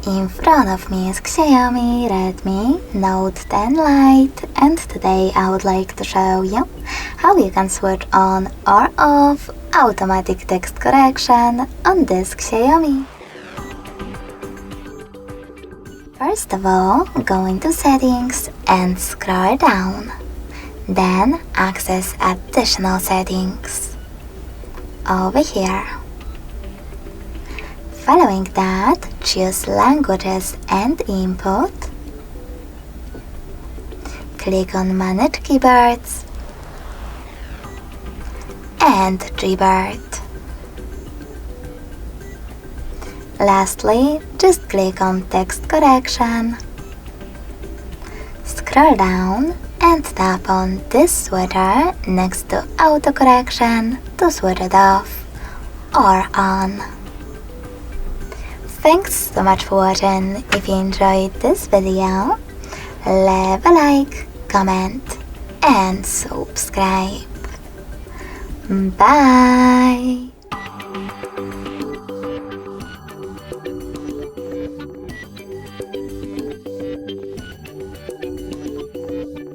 In front of me is Xiaomi Redmi Note 10 Lite, and today I would like to show you how you can switch on or off automatic text correction on this Xiaomi. First of all, go into settings and scroll down. Then access additional settings over here. Following that, choose languages and input. Click on manage keyboards and keyboard. Lastly, just click on text correction. Scroll down and tap on this switcher next to auto correction to switch it off or on. Thanks so much for watching. If you enjoyed this video, leave a like, comment and subscribe. Bye!